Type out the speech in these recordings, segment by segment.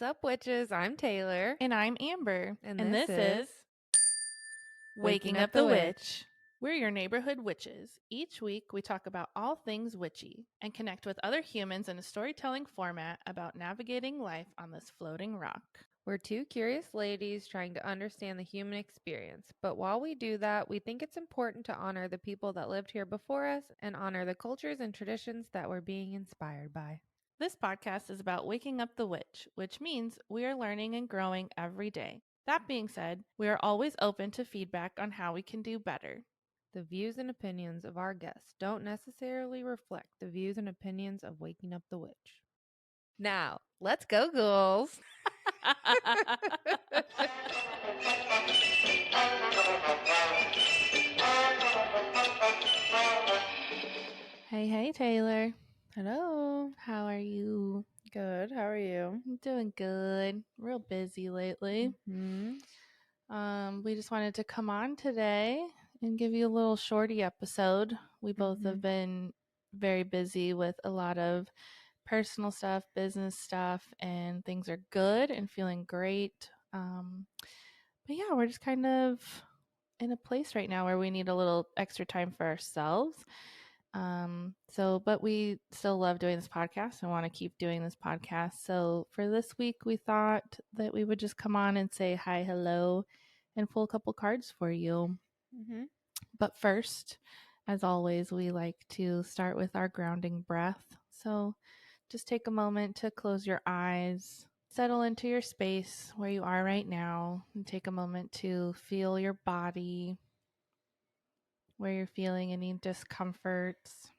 up, witches? I'm Taylor. And I'm Amber. And this is Waking Up the Witch. We're your neighborhood witches. Each week, we talk about all things witchy and connect with other humans in a storytelling format about navigating life on this floating rock. We're two curious ladies trying to understand the human experience. But while we do that, we think it's important to honor the people that lived here before us and honor the cultures and traditions that we're being inspired by. This podcast is about waking up the witch, which means we are learning and growing every day. That being said, we are always open to feedback on how we can do better. The views and opinions of our guests don't necessarily reflect the views and opinions of Waking Up the Witch. Now, let's go, ghouls. Hey, Taylor. Hello. How are you? Good. How are you? I'm doing good. Real busy lately. Mm-hmm. We just wanted to come on today and give you a little shorty episode. We both have been very busy with a lot of personal stuff, business stuff, and things are good and feeling great. But yeah, we're just kind of in a place right now where we need a little extra time for ourselves. But we still love doing this podcast and want to keep doing this podcast. So for this week, we thought that we would just come on and say hi, hello, and pull a couple cards for you. Mm-hmm. But first, as always, we like to start with our grounding breath. So just take a moment to close your eyes, settle into your space where you are right now, and take a moment to feel your body, where you're feeling any discomforts,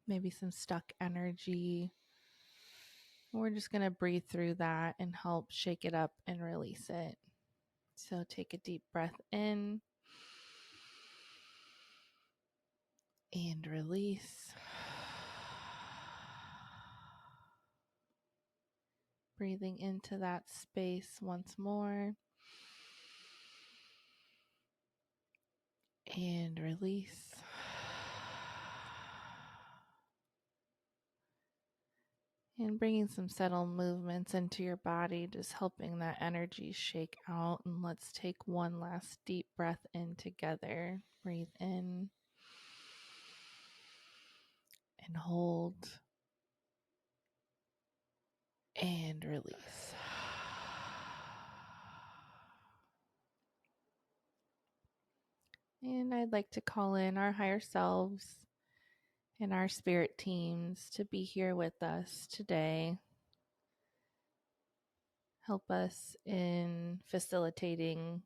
maybe some stuck energy. We're just going to breathe through that and help shake it up and release it. So take a deep breath in and release. Breathing into that space once more and release. And bringing some subtle movements into your body, just helping that energy shake out. And let's take one last deep breath in together. Breathe in and hold and release. And I'd like to call in our higher selves and our spirit teams to be here with us today. Help us in facilitating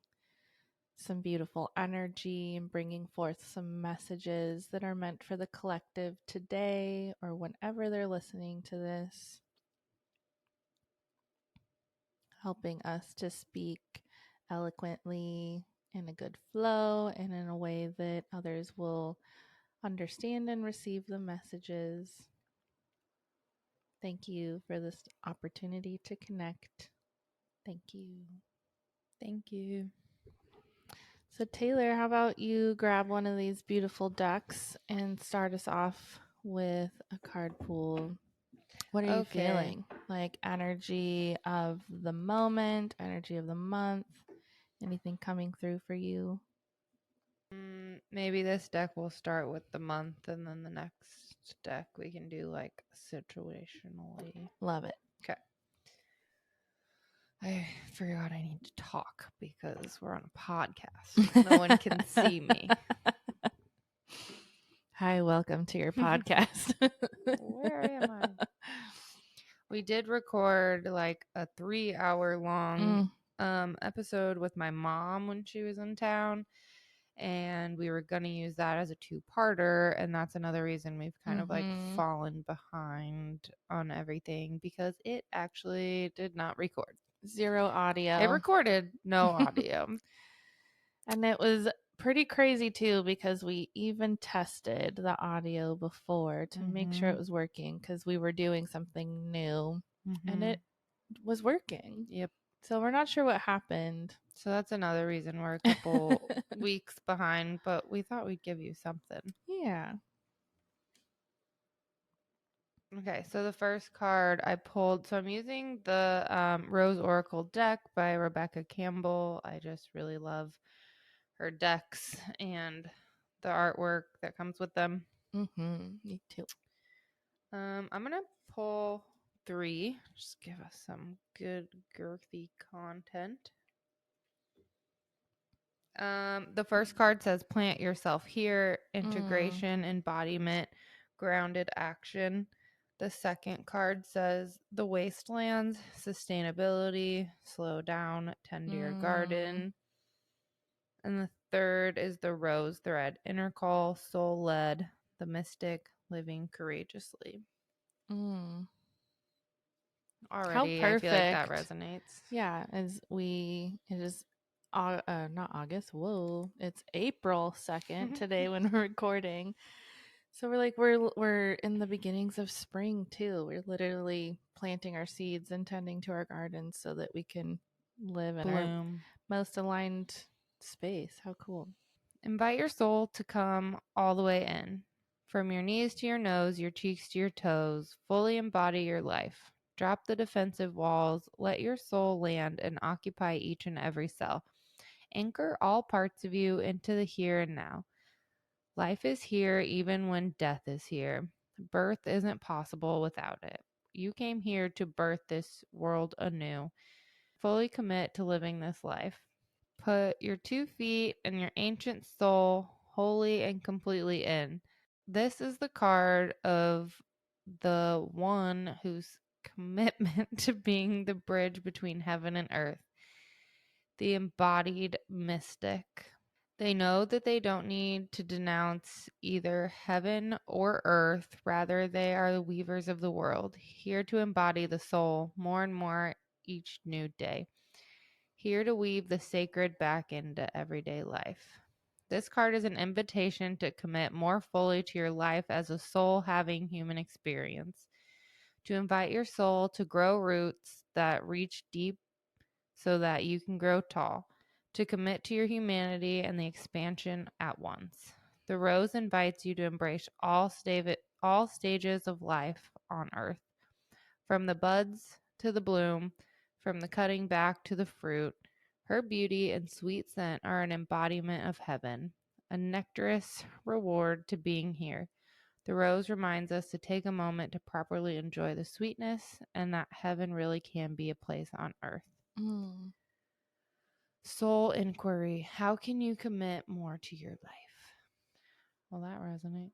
some beautiful energy and bringing forth some messages that are meant for the collective today or whenever they're listening to this. Helping us to speak eloquently in a good flow and in a way that others will understand and receive the messages. Thank you for this opportunity to connect. Thank you. Thank you. So Taylor, how about you grab one of these beautiful decks and start us off with a card pool? What are you feeling? Like energy of the moment, energy of the month, anything coming through for you? Maybe this deck will start with the month, and then the next deck we can do like situationally. Love it. Okay. I forgot I need to talk because we're on a podcast. No one can see me. Hi, welcome to your podcast. Where am I? We did record like a 3-hour long episode with my mom when she was in town, and we were going to use that as a 2-parter, and that's another reason we've kind of like fallen behind on everything because it actually did not record. Zero audio. It recorded, no audio. And it was pretty crazy too because we even tested the audio before to make sure it was working because we were doing something new and it was working. Yep. So we're not sure what happened. So that's another reason we're a couple weeks behind, but we thought we'd give you something. Yeah. Okay, so the first card I pulled, so I'm using the Rose Oracle deck by Rebecca Campbell. I just really love her decks and the artwork that comes with them. Me too. I'm gonna pull 3. Just give us some good girthy content. The first card says plant yourself here, integration, embodiment, grounded action. The second card says the wastelands, sustainability, slow down, tend to your garden. And the third is the rose thread, inner call, soul led, the mystic, living courageously. How Already, I feel like that perfect. resonates. Yeah, it is not August. Whoa, it's April 2nd today when we're recording. So we're in the beginnings of spring too. We're literally planting our seeds and tending to our gardens so that we can live in our Bloom. most aligned space. How cool. Invite your soul to come all the way in. From your knees to your nose, your cheeks to your toes, fully embody your life. Drop the defensive walls. Let your soul land and occupy each and every cell. Anchor all parts of you into the here and now. Life is here even when death is here. Birth isn't possible without it. You came here to birth this world anew. Fully commit to living this life. Put your 2 feet and your ancient soul wholly and completely in. This is the card of the one whose commitment to being the bridge between heaven and earth, the embodied mystic. They know that they don't need to denounce either heaven or earth. Rather, they are the weavers of the world, here to embody the soul more and more each new day, here to weave the sacred back into everyday life. This card is an invitation to commit more fully to your life as a soul having human experience, to invite your soul to grow roots that reach deep so that you can grow tall, to commit to your humanity and the expansion at once. The rose invites you to embrace all stages of life on earth, from the buds to the bloom, from the cutting back to the fruit. Her beauty and sweet scent are an embodiment of heaven, a nectarous reward to being here. The rose reminds us to take a moment to properly enjoy the sweetness and that heaven really can be a place on earth. Soul inquiry. How can you commit more to your life? Well, that resonates.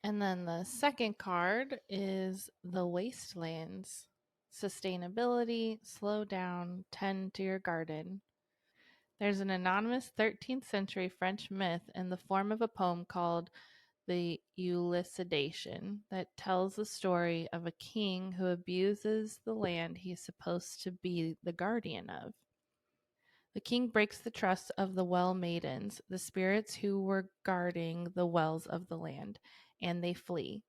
And then the second card is the wastelands. Sustainability, slow down, tend to your garden. There's an anonymous 13th century French myth in the form of a poem called the Elucidation that tells the story of a king who abuses the land he's supposed to be the guardian of. The king breaks the trust of the well maidens, the spirits who were guarding the wells of the land, and they flee.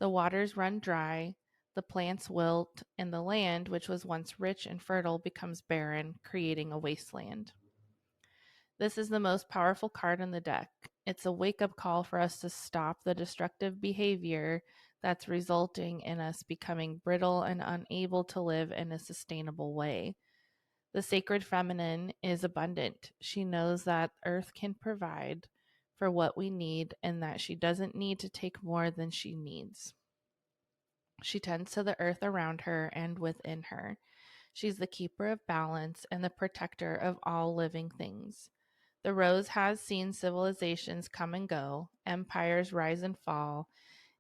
The waters run dry, the plants wilt, and the land, which was once rich and fertile, becomes barren, creating a wasteland. This is the most powerful card in the deck. It's a wake-up call for us to stop the destructive behavior that's resulting in us becoming brittle and unable to live in a sustainable way. The sacred feminine is abundant. She knows that Earth can provide for what we need and that she doesn't need to take more than she needs. She tends to the earth around her and within her. She's the keeper of balance and the protector of all living things. The rose has seen civilizations come and go, empires rise and fall.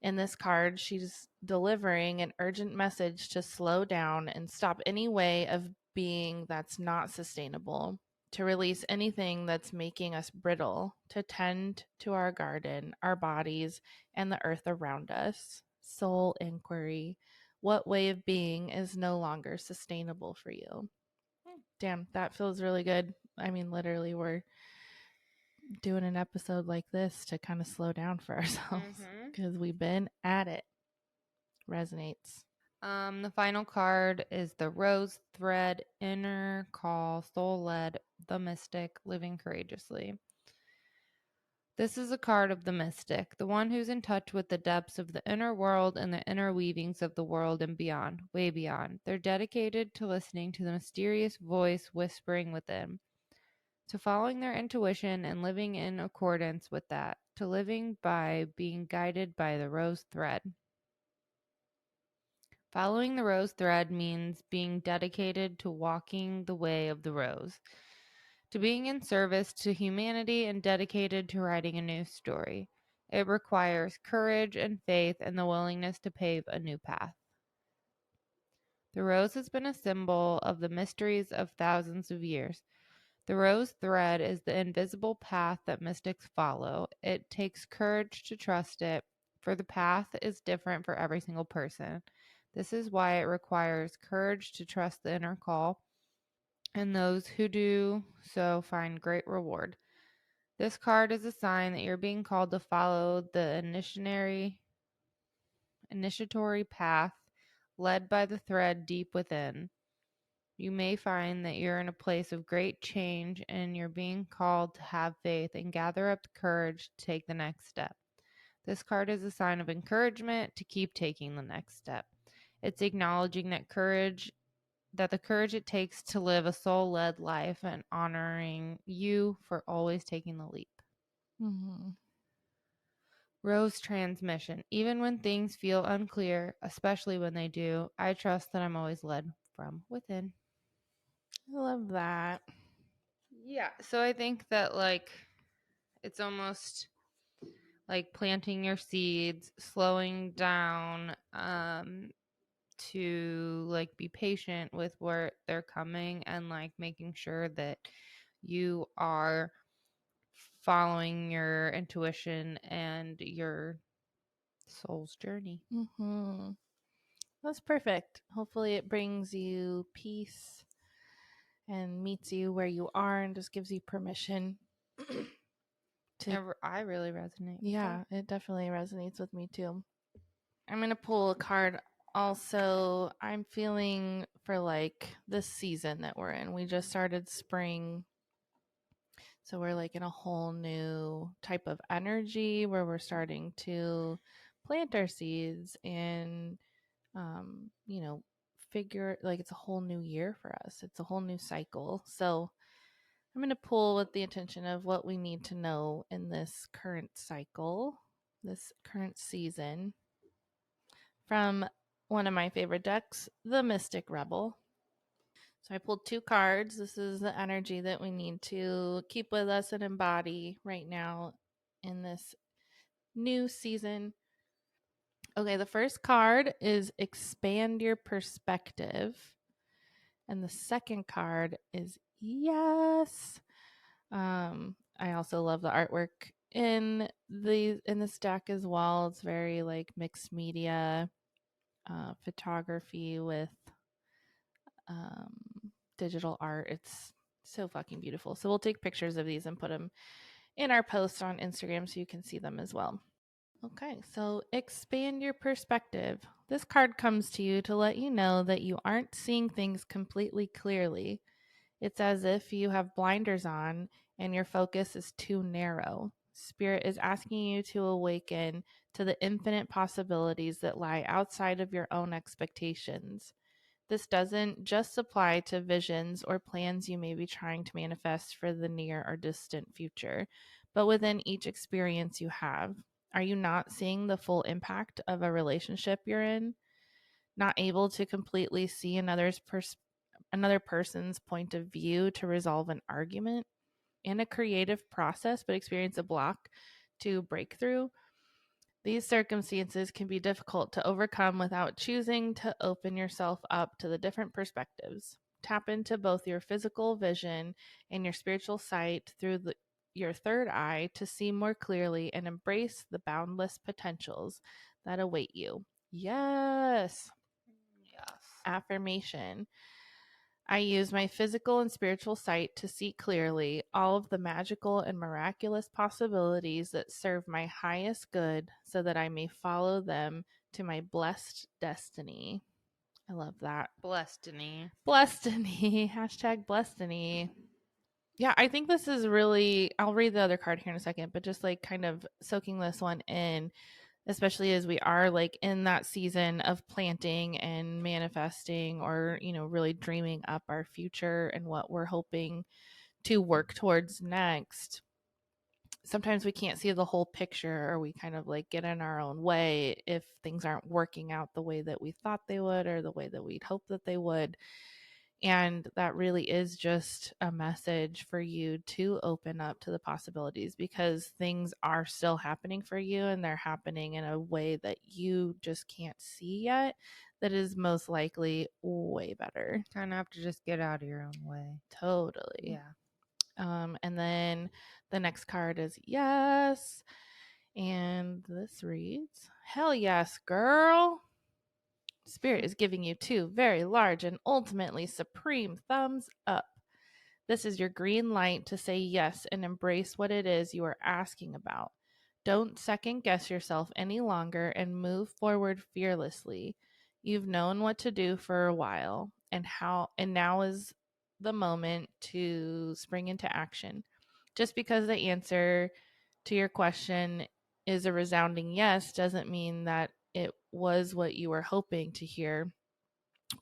In this card, she's delivering an urgent message to slow down and stop any way of being that's not sustainable, to release anything that's making us brittle, to tend to our garden, our bodies, and the earth around us. Soul inquiry. What way of being is no longer sustainable for you? Damn, that feels really good. I mean, literally, we're doing an episode like this to kind of slow down for ourselves because we've been at it. Resonates. The final card is the rose thread, inner call, soul led, the mystic, living courageously. This is a card of the mystic, the one who's in touch with the depths of the inner world and the inner weavings of the world and beyond, way beyond. They're dedicated to listening to the mysterious voice whispering within, to following their intuition and living in accordance with that, to living by being guided by the rose thread. Following the rose thread means being dedicated to walking the way of the rose, to being in service to humanity and dedicated to writing a new story. It requires courage and faith and the willingness to pave a new path. The rose has been a symbol of the mysteries of thousands of years. The rose thread is the invisible path that mystics follow. It takes courage to trust it, for the path is different for every single person. This is why it requires courage to trust the inner call, and those who do so find great reward. This card is a sign that you're being called to follow the initiatory path led by the thread deep within. You may find that you're in a place of great change and you're being called to have faith and gather up the courage to take the next step. This card is a sign of encouragement to keep taking the next step. It's acknowledging that the courage it takes to live a soul-led life and honoring you for always taking the leap. Mm-hmm. Rose transmission. Even when things feel unclear, especially when they do, I trust that I'm always led from within. I love that. Yeah, so I think that like it's almost like planting your seeds, slowing down to like be patient with where they're coming and like making sure that you are following your intuition and your soul's journey. Mm-hmm. That's perfect. Hopefully, it brings you peace and meets you where you are and just gives you permission to. I really resonate. Yeah, it definitely resonates with me too. I'm going to pull a card. Also, I'm feeling for like this season that we're in. We just started spring. So we're like in a whole new type of energy where we're starting to plant our seeds and, you know, figure like it's a whole new year for us. It's a whole new cycle. So I'm going to pull with the intention of what we need to know in this current cycle, this current season, from one of my favorite decks, the Mystic Rebel. So I pulled 2 cards. This is the energy that we need to keep with us and embody right now in this new season. Okay, the first card is Expand Your Perspective. And the second card is Yes. I also love the artwork in this deck as well. It's very like mixed media photography with um, digital art. It's so fucking beautiful. So we'll take pictures of these and put them in our post on Instagram so you can see them as well. Okay, so expand your perspective. This card comes to you to let you know that you aren't seeing things completely clearly. It's as if you have blinders on and your focus is too narrow. Spirit is asking you to awaken to the infinite possibilities that lie outside of your own expectations. This doesn't just apply to visions or plans you may be trying to manifest for the near or distant future, but within each experience you have. Are you not seeing the full impact of a relationship you're in? Not able to completely see another person's point of view to resolve an argument in a creative process, but experience a block to breakthrough? These circumstances can be difficult to overcome without choosing to open yourself up to the different perspectives. Tap into both your physical vision and your spiritual sight through your third eye to see more clearly and embrace the boundless potentials that await you. Yes. Yes. Affirmation. I use my physical and spiritual sight to see clearly all of the magical and miraculous possibilities that serve my highest good so that I may follow them to my blessed destiny. I love that. Blessed-destiny. Blessed-destiny. Hashtag blessed-destiny. Yeah, I think this is really, I'll read the other card here in a second, but just like kind of soaking this one in, especially as we are like in that season of planting and manifesting, or, really dreaming up our future and what we're hoping to work towards next. Sometimes we can't see the whole picture, or we kind of like get in our own way if things aren't working out the way that we thought they would, or the way that we'd hoped that they would. And that really is just a message for you to open up to the possibilities, because things are still happening for you, and they're happening in a way that you just can't see yet, that is most likely way better. Kind of have to just get out of your own way. Totally. Yeah. And then the next card is yes. And this reads, hell yes, girl. Spirit is giving you 2 very large and ultimately supreme thumbs up. This is your green light to say yes and embrace what it is you are asking about. Don't second guess yourself any longer and move forward fearlessly. You've known what to do for a while, and now is the moment to spring into action. Just because the answer to your question is a resounding yes doesn't mean that it was what you were hoping to hear,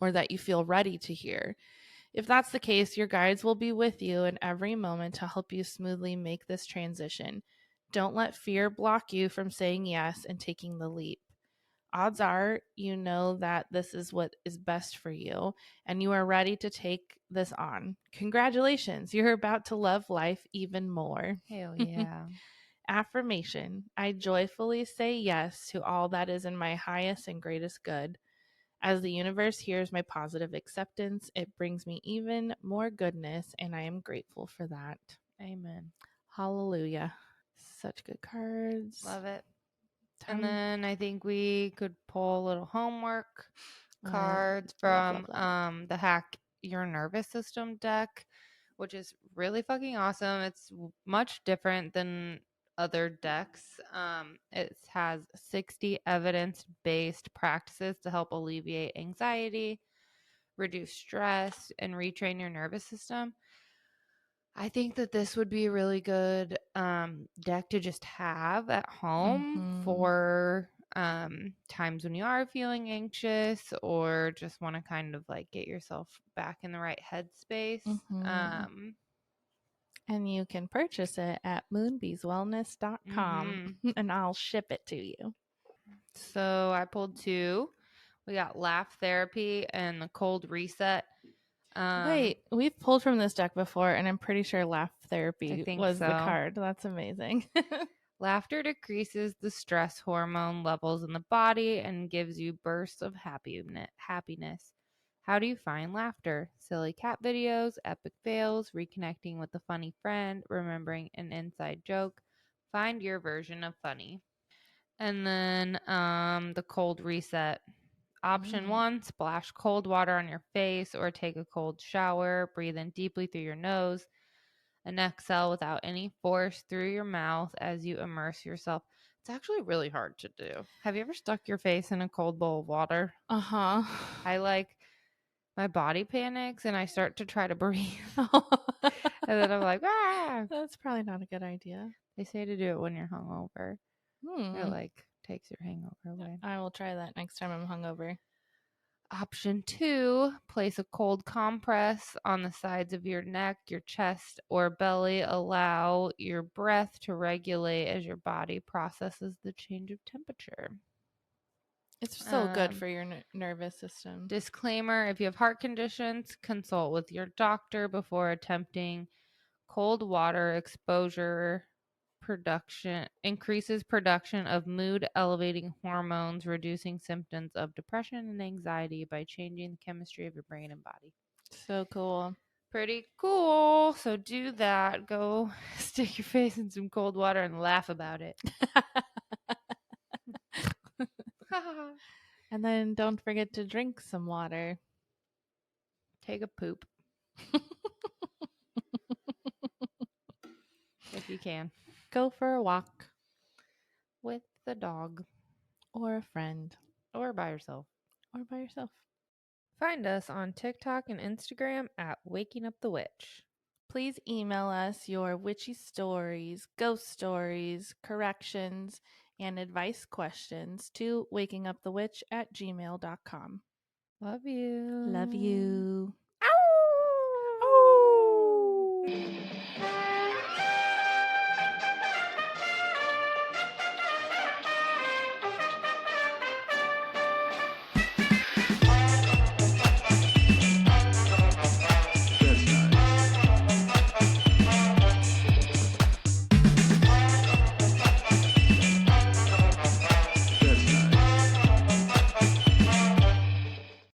or that you feel ready to hear. If that's the case, your guides will be with you in every moment to help you smoothly make this transition. Don't let fear block you from saying yes and taking the leap. Odds are you know that this is what is best for you, and you are ready to take this on. Congratulations, you're about to love life even more. Hell yeah. Affirmation: I joyfully say yes to all that is in my highest and greatest good. As the universe hears my positive acceptance, it brings me even more goodness, and I am grateful for that. Amen. Hallelujah. Such good cards. Love it. And then I think we could pull a little homework cards from the Hack Your Nervous System deck, which is really fucking awesome. It's much different than other decks. It has 60 evidence-based practices to help alleviate anxiety, reduce stress, and retrain your nervous system. I think that this would be a really good deck to just have at home for times when you are feeling anxious, or just want to kind of like get yourself back in the right headspace. And you can purchase it at moonbeeswellness.com and I'll ship it to you. So I pulled 2. We got Laugh Therapy and the Cold Reset. Wait, we've pulled from this deck before, and I'm pretty sure Laugh Therapy was the card. That's amazing. Laughter decreases the stress hormone levels in the body and gives you bursts of happiness. How do you find laughter? Silly cat videos, epic fails, reconnecting with a funny friend, remembering an inside joke. Find your version of funny. And then the cold reset. Option 1, splash cold water on your face or take a cold shower. Breathe in deeply through your nose and exhale without any force through your mouth as you immerse yourself. It's actually really hard to do. Have you ever stuck your face in a cold bowl of water? I my body panics and I start to try to breathe. And then I'm like, ah. That's probably not a good idea. They say to do it when you're hungover. It like takes your hangover away. I will try that next time I'm hungover. Option 2, place a cold compress on the sides of your neck, your chest, or belly. Allow your breath to regulate as your body processes the change of temperature. It's so good for your nervous system. Disclaimer: if you have heart conditions, consult with your doctor before attempting. Cold water exposure increases production of mood elevating hormones, reducing symptoms of depression and anxiety by changing the chemistry of your brain and body. So cool. Pretty cool. So do that. Go stick your face in some cold water and laugh about it. And then don't forget to drink some water. Take a poop. If you can. Go for a walk. With the dog. Or a friend. Or by yourself. Find us on TikTok and Instagram at Waking Up the Witch. Please email us your witchy stories, ghost stories, corrections, and advice questions to wakingupthewitch@gmail.com. Love you. Love you.